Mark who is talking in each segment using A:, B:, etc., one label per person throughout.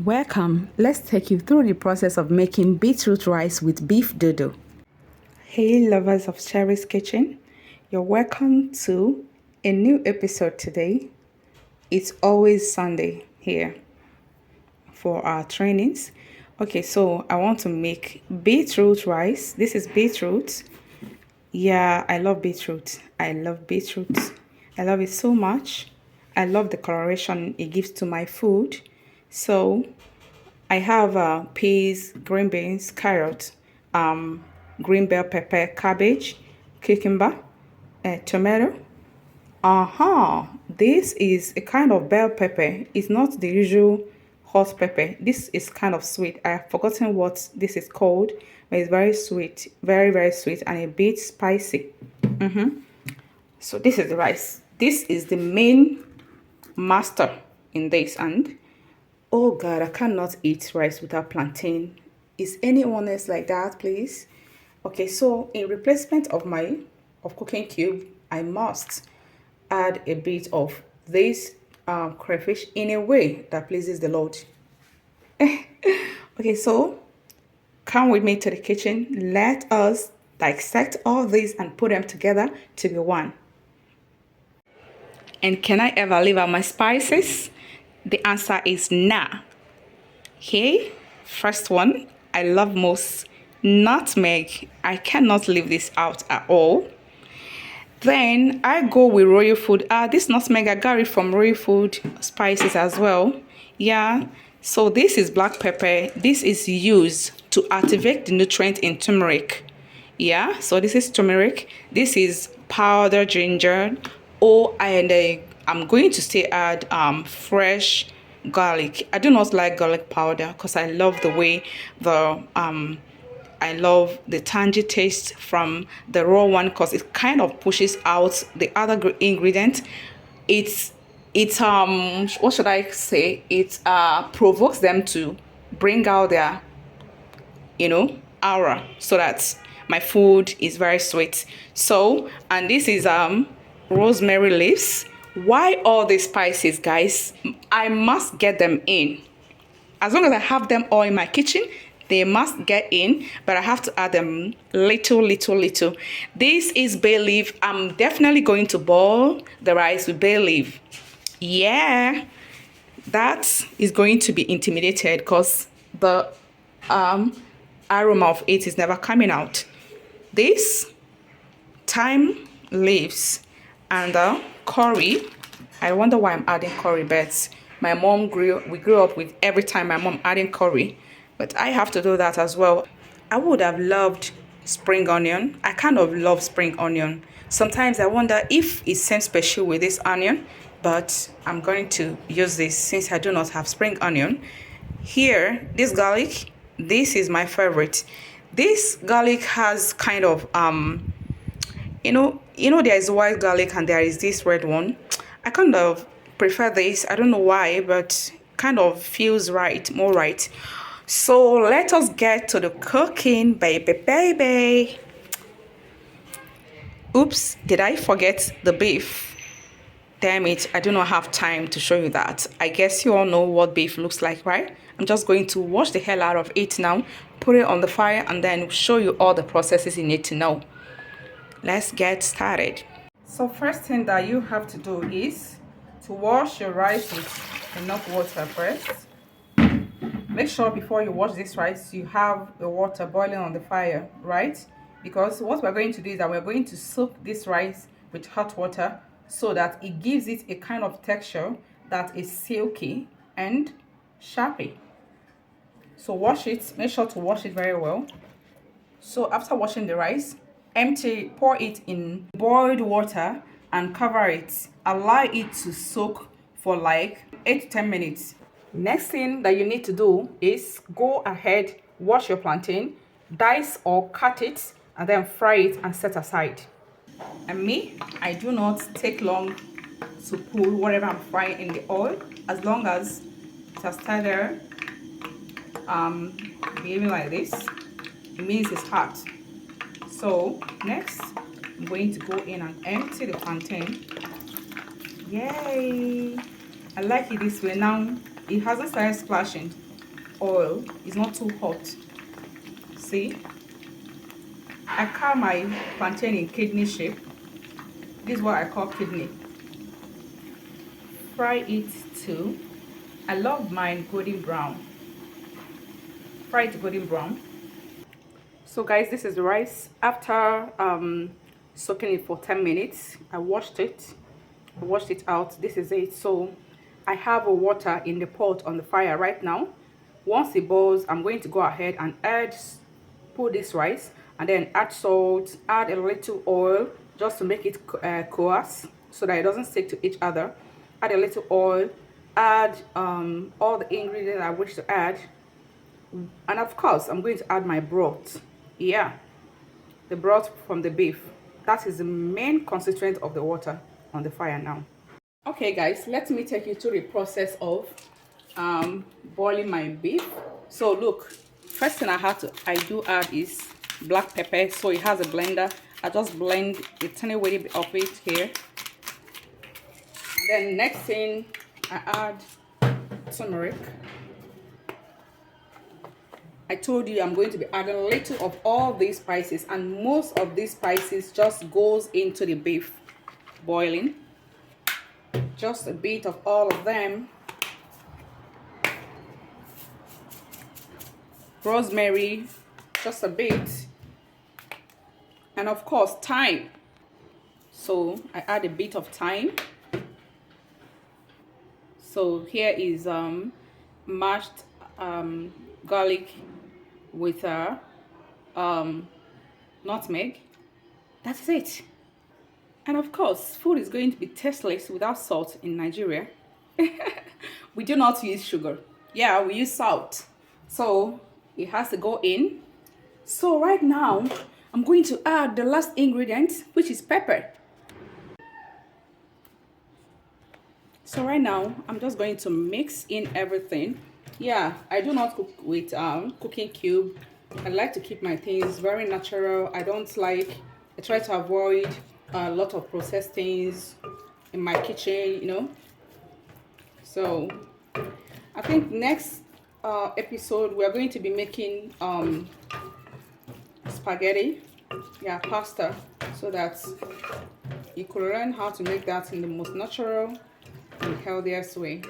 A: Welcome. Let's take you through the process of making beetroot rice with beef dodo. Hey lovers of Cherry's Kitchen, you're welcome to a new episode today. It's always Sunday here for our trainings. Okay, so I want to make beetroot rice. This is beetroot. Yeah, I love beetroot. I love beetroot. I love it so much. I love the coloration it gives to my food. So I have peas, green beans, carrot, green bell pepper, cabbage, cucumber, tomato. This is a kind of bell pepper. It's not the usual hot pepper. This is kind of sweet. I have forgotten what this is called, but it's very sweet, very, very sweet and a bit spicy. So this is the rice. This is the main master in this. And oh God, I cannot eat rice without plantain. Is anyone else like that, please? Okay, so in replacement of my cooking cube, I must add a bit of this crayfish in a way that pleases the Lord. Okay, so come with me to the kitchen. Let us dissect all these and put them together to be one. And can I ever leave out my spices? The answer is nah. Okay, first one I love most, nutmeg. I cannot leave this out at all. Then I go with royal food. This nutmeg I got it from royal food spices as well. Yeah, so this is black pepper. This is used to activate the nutrient in turmeric. Yeah, so this is turmeric. This is powdered ginger. I'm going to still add fresh garlic. I do not like garlic powder because I love the way I love the tangy taste from the raw one because it kind of pushes out the other ingredient. It's what should I say? It provokes them to bring out their aura so that my food is very sweet. So, and this is rosemary leaves. Why all these spices, guys? I must get them in. As long as I have them all in my kitchen, they must get in, but I have to add them little. This is bay leaf. I'm definitely going to boil the rice with bay leaf. Yeah, that is going to be intimidated because the aroma of it is never coming out. This thyme leaves and curry. I wonder why I'm adding curry, but we grew up with every time my mom adding curry, but I have to do that as well. I would have loved spring onion. I kind of love spring onion. Sometimes I wonder if it's same special with this onion, but I'm going to use this since I do not have spring onion. Here, this garlic, this is my favorite. This garlic has kind of there is white garlic and there is this red one. I kind of prefer this. I don't know why, but kind of feels more right. So let us get to the cooking, baby. Oops, did I forget the beef? Damn it, I do not have time to show you that. I guess you all know what beef looks like, right? I'm just going to wash the hell out of it now, put it on the fire, and then show you all the processes you need to know. Let's get started. So first thing that you have to do is to wash your rice with enough water first. Make sure before you wash this rice, you have the water boiling on the fire, right? Because what we're going to do is that we're going to soak this rice with hot water so that it gives it a kind of texture that is silky and sharpy. So wash it, make sure to wash it very well. So after washing the rice, pour it in boiled water and cover it. Allow it to soak for like 8 to 10 minutes. Next thing that you need to do is go ahead, wash your plantain, dice or cut it, and then fry it and set aside. And me, I do not take long to put whatever I'm frying in the oil, as long as it has started behaving like this. It means it's hot. So next, I'm going to go in and empty the plantain. Yay! I like it this way. Now it hasn't started splashing oil. It's not too hot. See, I cut my plantain in kidney shape. This is what I call kidney. Fry it too. I love mine golden brown. Fry it golden brown. So guys, this is the rice. After soaking it for 10 minutes, I washed it out. This is it. So I have a water in the pot on the fire right now. Once it boils, I'm going to go ahead and put this rice, and then add salt, add a little oil just to make it coarse so that it doesn't stick to each other. Add a little oil, add all the ingredients I wish to add, and of course I'm going to add my broth. Yeah, the broth from the beef. That is the main constituent of the water on the fire now. Okay guys, let me take you through the process of boiling my beef. So look, first thing I do add is black pepper. So it has a blender. I just blend a tiny bit of it here. And then next thing I add turmeric. I told you I'm going to be adding a little of all these spices, and most of these spices just goes into the beef boiling. Just a bit of all of them. Rosemary, just a bit. And of course thyme. So I add a bit of thyme. So here is mashed garlic with nutmeg. That's it. And of course, food is going to be tasteless without salt in Nigeria. We do not use sugar. Yeah, we use salt. So it has to go in. So right now, I'm going to add the last ingredient, which is pepper. So right now, I'm just going to mix in everything. Yeah, I do not cook with cooking cube. I like to keep my things very natural. I try to avoid a lot of processed things in my kitchen, you know. So I think next episode we're going to be making spaghetti, yeah, pasta, so that you could learn how to make that in the most natural and healthiest way.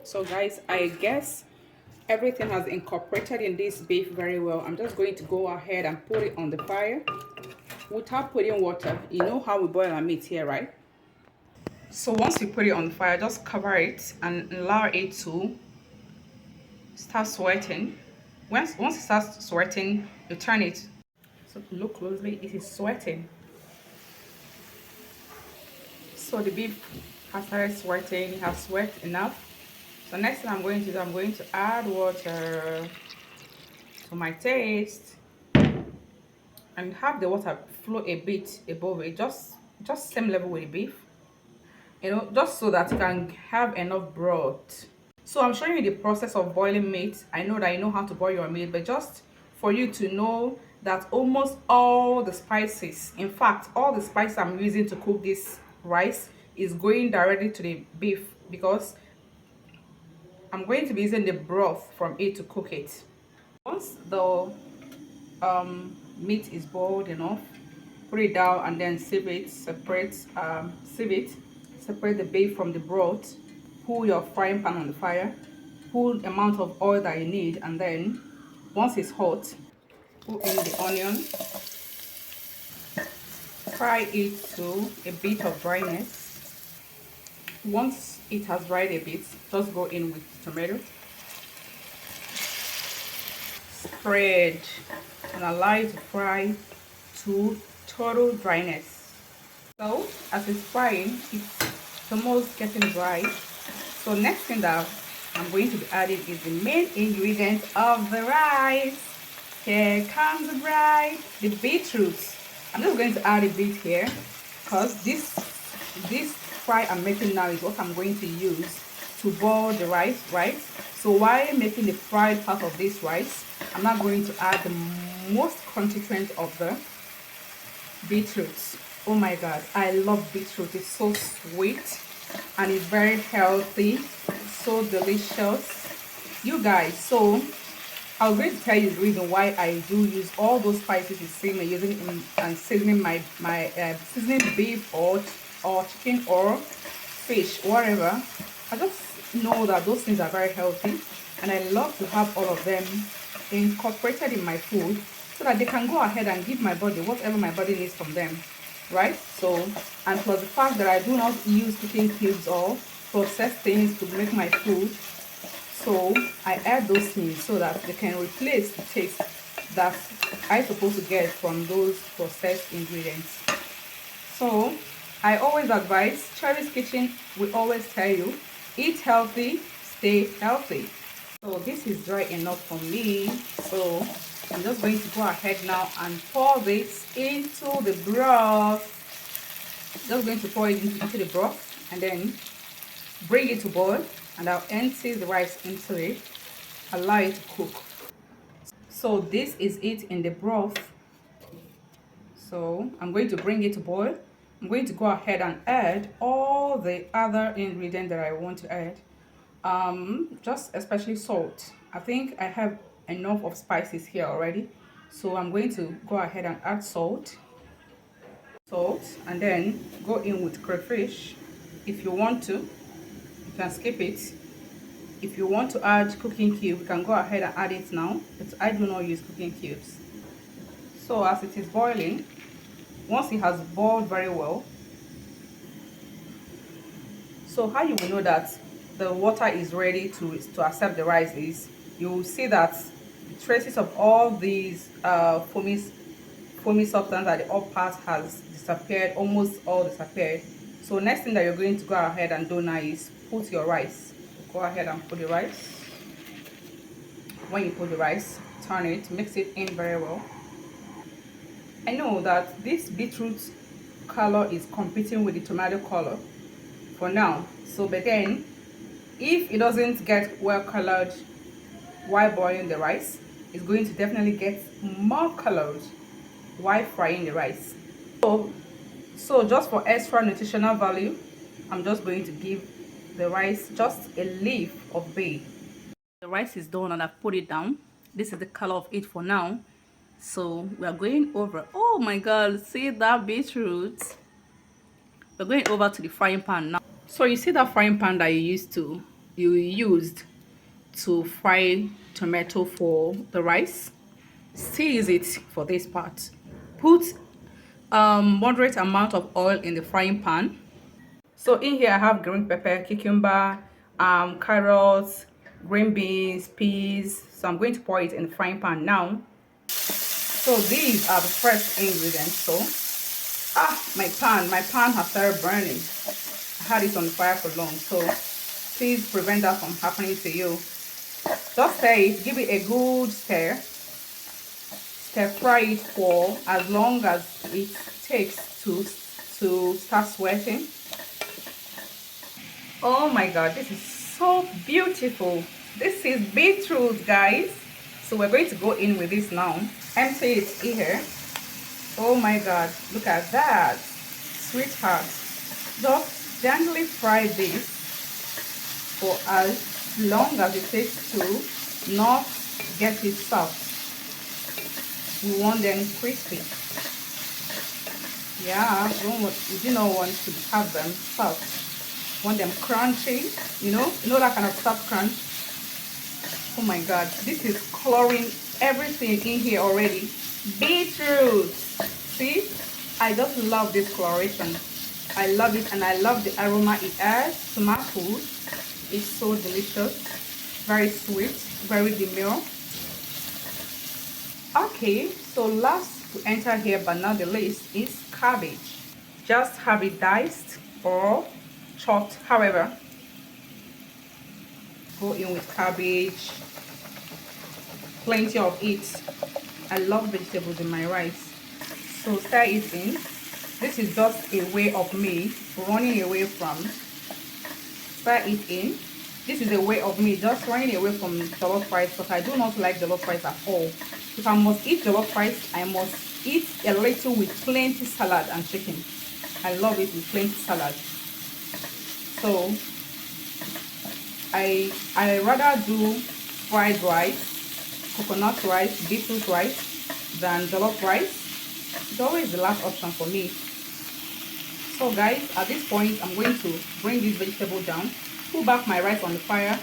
A: So guys, I guess everything has incorporated in this beef very well. I'm just going to go ahead and put it on the fire without putting water. You know how we boil our meat here, right? So once you put it on the fire, just cover it and allow it to start sweating. Once it starts sweating, you turn it. So look closely, it is sweating. So the beef has started sweating, it has sweat enough. So next thing I'm going to do, I'm going to add water to my taste and have the water flow a bit above it, just same level with the beef, you know, just so that you can have enough broth. So I'm showing you the process of boiling meat. I know that you know how to boil your meat, but just for you to know that almost all the spices, in fact all the spices I'm using to cook this rice is going directly to the beef, because I'm going to be using the broth from it to cook it. Once the meat is boiled enough, put it down and then sieve it, separate the beef from the broth. Put your frying pan on the fire, put the amount of oil that you need, and then once it's hot, put in the onion, fry it to a bit of dryness. Once it has dried a bit, just go in with tomato, spread and allow it to fry to total dryness. So as it's frying, it's almost getting dry. So next thing that I'm going to be adding is the main ingredient of the rice. Here comes the rice, the beetroot. I'm just going to add a bit here, because this fry I'm making now is what I'm going to use to boil the rice, right? So while making the fried part of this rice, I'm not going to add the most constituent of the beetroot. Oh my god, I love beetroot. It's so sweet and it's very healthy. so delicious, you guys. So I'm going to tell you the reason why I do use all those spices you see me using and seasoning my seasoning beef or chicken or fish, whatever. I just know that those things are very healthy, and I love to have all of them incorporated in my food so that they can go ahead and give my body whatever my body needs from them, right? So, and plus the fact that I do not use cooking cubes or processed things to make my food, so I add those things so that they can replace the taste that I'm supposed to get from those processed ingredients. So I always advise, Cherry's Kitchen will always tell you, eat healthy, stay healthy. So this is dry enough for me. So I'm just going to go ahead now and pour this into the broth. Just going to pour it into the broth and then bring it to boil, and I'll empty the rice into it, allow it to cook. So this is it in the broth. So I'm going to bring it to boil. I'm going to go ahead and add all the other ingredients that I want to add. Just especially salt. I think I have enough of spices here already. So I'm going to go ahead and add salt, and then go in with crayfish. If you want to, you can skip it. If you want to add cooking cube, you can go ahead and add it now, but I do not use cooking cubes. So as it is boiling, once it has boiled very well, so how you will know that the water is ready to accept the rice is, you will see that the traces of all these foamy substance at the up part has disappeared, almost all disappeared. So next thing that you're going to go ahead and do now is put your rice. Go ahead and put the rice. When you put the rice, turn it, mix it in very well. I know that this beetroot color is competing with the tomato color for now. So, but then if it doesn't get well colored while boiling the rice, it's going to definitely get more colored while frying the rice. So just for extra nutritional value, I'm just going to give the rice just a leaf of bay. The rice is done and I've put it down. This is the color of it for now. So we are going over, oh my god, see that beetroot. We're going over to the frying pan now. So you see that frying pan that you used to fry tomato for the rice? Still use it for this part. Put moderate amount of oil in the frying pan. So in here I have green pepper, cucumber, carrots, green beans, peas. So I'm going to pour it in the frying pan now. So these are the fresh ingredients. So my pan has started burning. I had it on the fire for long, so please prevent that from happening to you. Just stir it, give it a good stir fry it for as long as it takes to start sweating. Oh my god, this is so beautiful. This is beetroot, guys. So we're going to go in with this now. Empty it here. Oh my god, look at that, sweetheart. Just gently fry this for as long as it takes to not get it soft. We want them crispy. Yeah, we do not want to have them soft. Want them crunchy, you know that kind of soft crunch. Oh my god, this is coloring everything in here already. Beetroot. See, I just love this coloration. I love it, and I love the aroma it adds to my food. It's so delicious, very sweet, very demure. Okay, so last to enter here but not the least is cabbage. Just have it diced or chopped, however. Go in with cabbage, plenty of it. I love vegetables in my rice. So stir it in. This is just a way of me running away from. Stir it in. This is a way of me just running away from jollof rice, because I do not like jollof rice at all. If I must eat jollof rice, I must eat a little with plenty salad and chicken. I love it with plenty salad. So I rather do fried rice, coconut rice, beetroot rice than jollof rice. It's always the last option for me. So guys, at this point I'm going to bring this vegetable down, pull back my rice on the fire,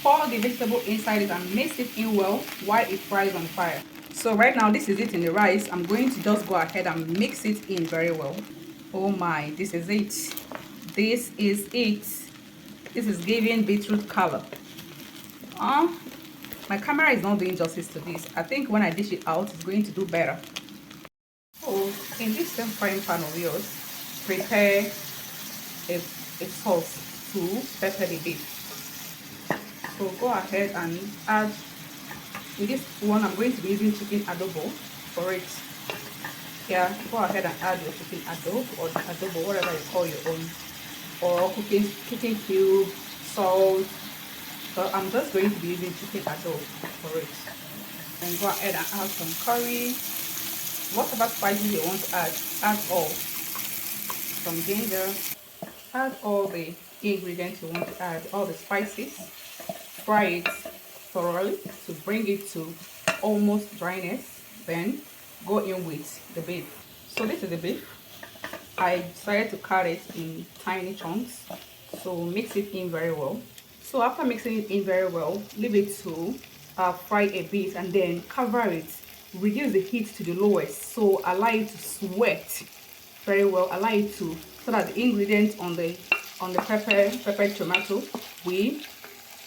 A: pour the vegetable inside it and mix it in well while it fries on the fire. So right now this is it in the rice. I'm going to just go ahead and mix it in very well. Oh my, this is it. This is it. This is giving beetroot color. My camera is not doing justice to this. I think when I dish it out, it's going to do better. So in this same frying pan of yours, prepare a sauce to pepper the beef. So go ahead and add, with this one I'm going to be using chicken adobo for it. Yeah, go ahead and add your chicken adobo or adobo, whatever you call your own, or cooking cube, salt. So I'm just going to be using chicken adobo for it. And go ahead and add some curry, whatever spices you want to add all. Some ginger, add all the ingredients you want to add, all the spices. Fry it thoroughly to bring it to almost dryness. Then go in with the beef. So this is the beef. I decided to cut it in tiny chunks, so mix it in very well. So after mixing it in very well, leave it to fry a bit and then cover it. Reduce the heat to the lowest, so allow it to sweat very well. Allow it to, so that the ingredients on the pepper tomato will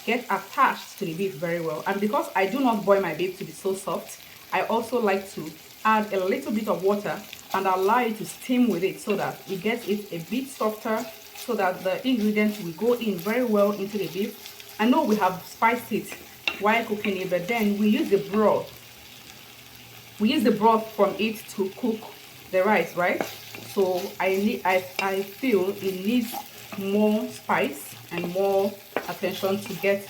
A: get attached to the beef very well. And because I do not boil my beef to be so soft, I also like to add a little bit of water and allow it to steam with it so that it gets it a bit softer, so that the ingredients will go in very well into the beef. I know we have spiced it while cooking it, but then we use the broth. We use the broth from it to cook the rice, right? So I feel it needs more spice and more attention to get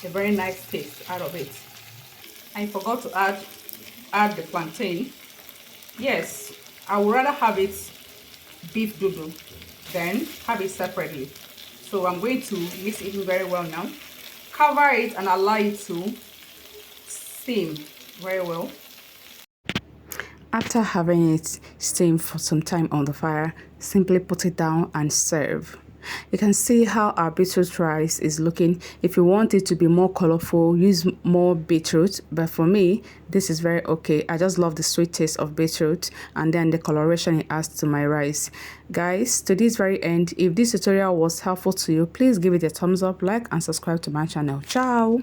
A: a very nice taste out of it. I forgot to add the plantain. Yes, I would rather have it beef dodo than have it separately. So I'm going to mix it in very well now. Cover it and allow it to steam very well. After having it steam for some time on the fire, simply put it down and serve. You can see how our beetroot rice is looking. If you want it to be more colorful, use more beetroot, but for me this is very okay. I just love the sweet taste of beetroot and then the coloration it adds to my rice. Guys, to this very end, if this tutorial was helpful to you, please give it a thumbs up, like and subscribe to my channel. Ciao.